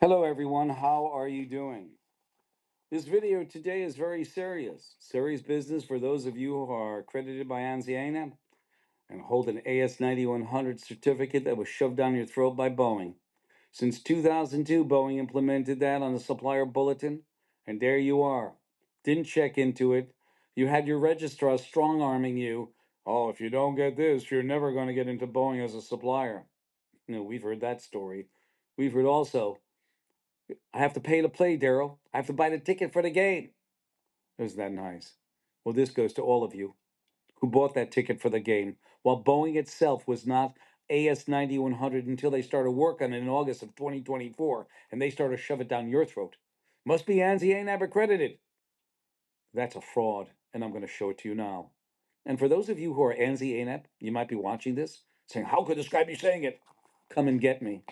Hello everyone, how are you doing? This video today is very serious. Serious business for those of you who are accredited by ANSI and hold an AS9100 certificate that was shoved down your throat by Boeing. Since 2002, Boeing implemented that on the supplier bulletin, and there you are. Didn't check into it. You had your registrar strong-arming you. Oh, if you don't get this, you're never going to get into Boeing as a supplier. We've heard that story. We've heard also, I have to pay to play, Daryl. I have to buy the ticket for the game. Isn't that nice? Well, this goes to all of you who bought that ticket for the game, while Boeing itself was not AS9100 until they started work on it in August of 2024, and they started to shove it down your throat. Must be ANSI ain't accredited. That's a fraud, and I'm going to show it to you now. And for those of you who are ANSI ANAP, you might be watching this saying, how could this guy be saying it? Come and get me.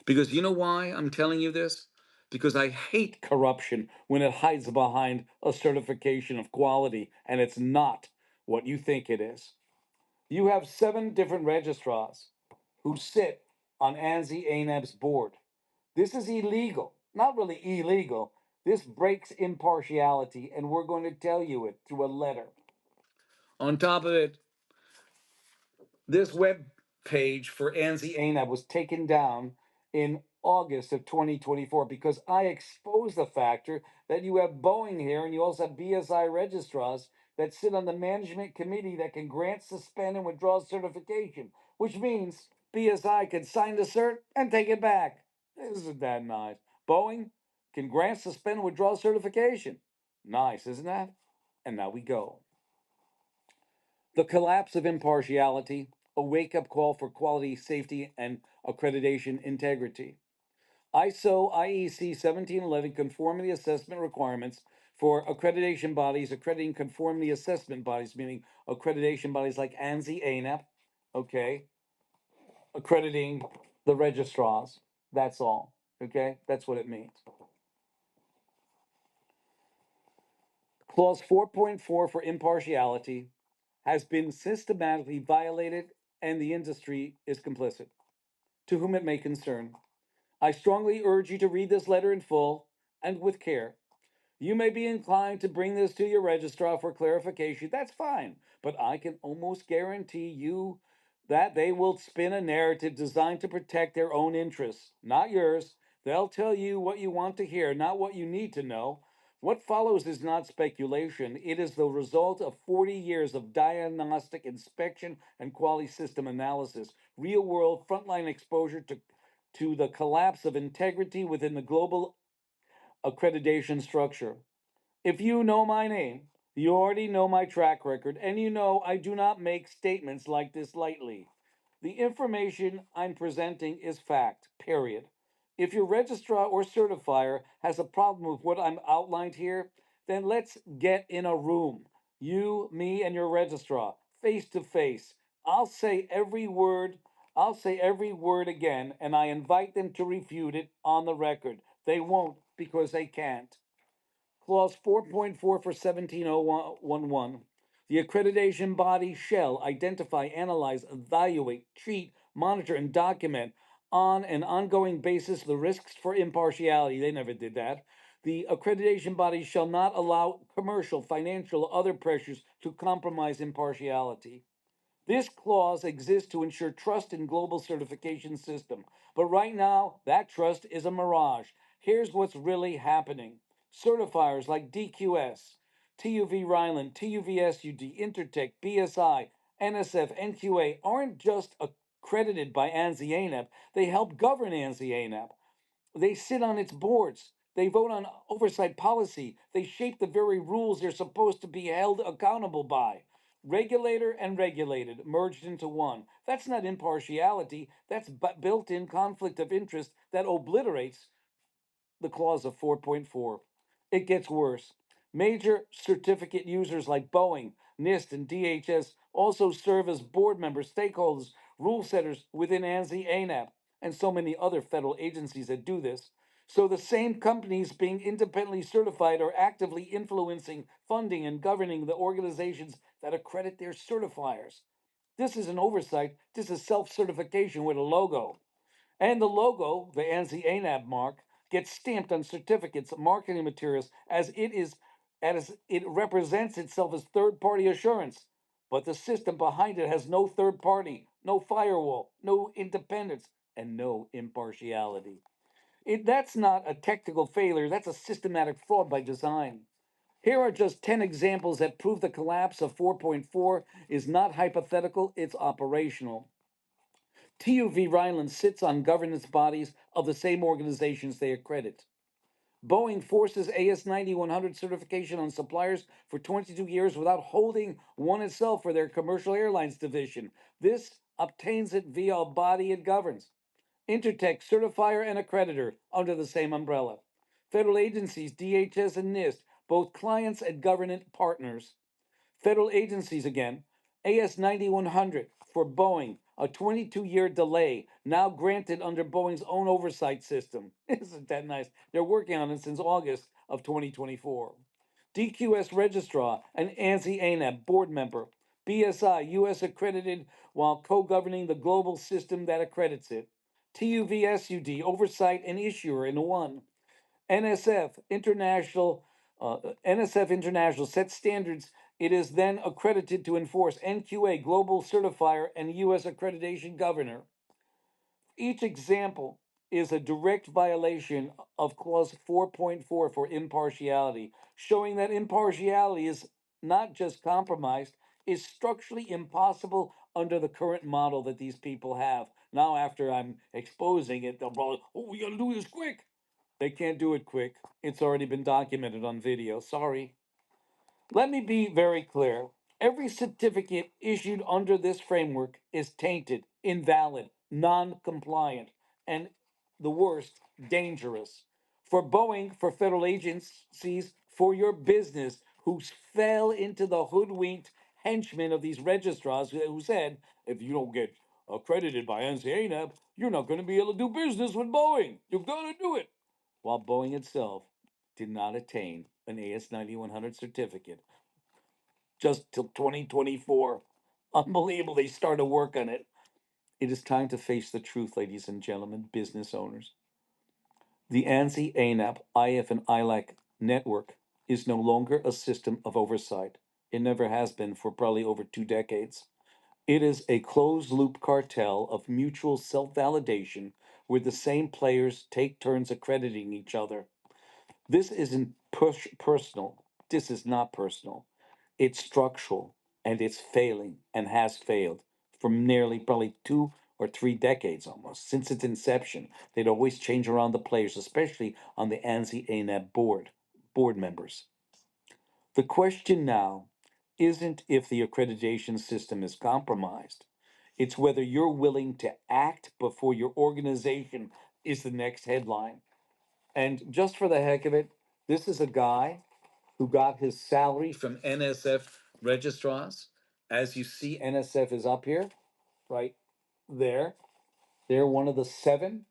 Because you know why I'm telling you this? Because I hate corruption when it hides behind a certification of quality and it's not what you think it is. You have 7 different registrars who sit on ANSI ANAB's board. This is illegal. Not really illegal. This breaks impartiality, and we're going to tell you it through a letter. On top of it, this web page for ANSI ANAB was taken down in August of 2024 because I exposed the factor that you have Boeing here and you also have BSI registrars that sit on the management committee that can grant, suspend, and withdraw certification, which means BSI can sign the cert and take it back. Isn't that nice? Boeing can grant, suspend, and withdraw certification. Nice, isn't that? And now we go. The collapse of impartiality, a wake up call for quality, safety, and accreditation integrity. ISO IEC 1711 conformity assessment requirements for accreditation bodies, accrediting conformity assessment bodies, meaning accreditation bodies like ANSI, ANAP, okay, accrediting the registrars. That's all, okay? That's what it means. Clause 4.4 for impartiality has been systematically violated and the industry is complicit. To whom it may concern, I strongly urge you to read this letter in full and with care. You may be inclined to bring this to your registrar for clarification. That's fine. But I can almost guarantee you that they will spin a narrative designed to protect their own interests, not yours. They'll tell you what you want to hear, not what you need to know. What follows is not speculation. It is the result of 40 years of diagnostic inspection and quality system analysis, real world frontline exposure to the collapse of integrity within the global accreditation structure. If you know my name, you already know my track record, and you know I do not make statements like this lightly. The information I'm presenting is fact, period. If your registrar or certifier has a problem with what I'm outlined here, then let's get in a room. You, me, and your registrar, face to face. I'll say every word. I'll say every word again, and I invite them to refute it on the record. They won't because they can't. Clause 4.4 for 17011. The accreditation body shall identify, analyze, evaluate, treat, monitor, and document on an ongoing basis the risks for impartiality. They never did that. The accreditation body shall not allow commercial, financial, or other pressures to compromise impartiality. This clause exists to ensure trust in global certification system. But right now, that trust is a mirage. Here's what's really happening. Certifiers like DQS, TUV Ryland, TUVSUD, Intertech, BSI, NSF, NQA aren't just accredited by ANSI ANAP, they help govern ANSI ANAP. They sit on its boards. They vote on oversight policy. They shape the very rules they're supposed to be held accountable by. Regulator and regulated merged into one. That's not impartiality. That's built in conflict of interest that obliterates the clause of 4.4. It gets worse. Major certificate users like Boeing, NIST, and DHS also serve as board members, stakeholders, rule setters within ANSI, ANAP, and so many other federal agencies that do this. So the same companies being independently certified are actively influencing, funding, and governing the organizations that accredit their certifiers. This is an oversight. This is self certification with a logo. And the logo, the ANSI ANAB mark, gets stamped on certificates, marketing materials, as it represents itself as third-party assurance. But the system behind it has no third party, no firewall, no independence, and no impartiality. That's not a technical failure, that's a systematic fraud by design. Here are just 10 examples that prove the collapse of 4.4 is not hypothetical, it's operational. TUV Rhineland sits on governance bodies of the same organizations they accredit. Boeing forces AS9100 certification on suppliers for 22 years without holding one itself for their commercial airlines division. This obtains it via a body it governs. Intertech, certifier, and accreditor under the same umbrella. Federal agencies, DHS and NIST, both clients and government partners. Federal agencies again. AS 9100 for Boeing, a 22-year delay, now granted under Boeing's own oversight system. Isn't that nice? They're working on it since August of 2024. DQS Registrar, an ANSI ANAB board member. BSI, US accredited while co governing the global system that accredits it. TUVSUD, oversight and issuer in one. NSF International, NSF International sets standards it is then accredited to enforce. NQA Global Certifier and U.S. Accreditation Governor. Each example is a direct violation of Clause 4.4 for impartiality, showing that impartiality is not just compromised, is structurally impossible under the current model that these people have. Now, after I'm exposing it, they'll probably, oh, we gotta do this quick. They can't do it quick. It's already been documented on video. Sorry. Let me be very clear. Every certificate issued under this framework is tainted, invalid, non compliant, and the worst, dangerous. For Boeing, for federal agencies, for your business who fell into the hoodwinked henchmen of these registrars who said, if you don't get accredited by NCANAB, you're not going to be able to do business with Boeing. You've got to do it. While Boeing itself did not attain an AS 9100 certificate just till 2024. Unbelievable. They started work on it. It is time to face the truth, ladies and gentlemen, business owners. The ANSI, ANAP, IF, and ILAC network is no longer a system of oversight. It never has been for probably over 2 decades. It is a closed loop cartel of mutual self validation where the same players take turns accrediting each other. This isn't personal. This is not personal. It's structural and it's failing and has failed for nearly probably 2 or 3 decades almost. Since its inception, they'd always change around the players, especially on the ANSI ANAB board members. The question now isn't if the accreditation system is compromised. It's whether you're willing to act before your organization is the next headline. And just for the heck of it, this is a guy who got his salary from NSF registrars. As you see, NSF is up here, right there. They're one of the seven.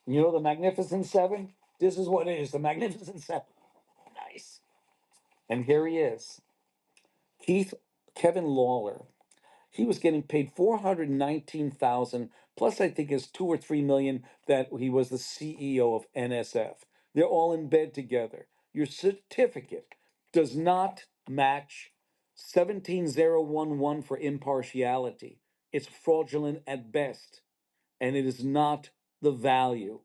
You know the Magnificent Seven? This is what it is, the Magnificent Seven. Nice. And here he is, Keith Kevin Lawler. He was getting paid 419,000 plus I think is 2 or 3 million that he was the CEO of NSF. They're all in bed together. Your certificate does not match 17011 for impartiality. It's fraudulent at best, and it is not the value.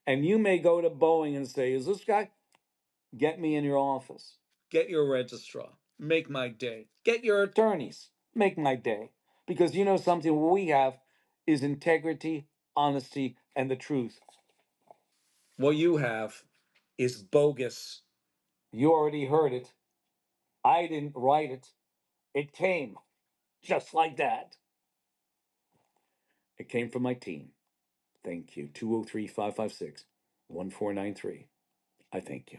And you may go to Boeing and say, is this guy? Get me in your office. Get your registrar. Make my day. Get your attorneys. Make my day. Because you know something we have is integrity, honesty, and the truth. What you have is bogus. You already heard it. I didn't write it. It came just like that. It came from my team. Thank you. 203 556 1493. I thank you.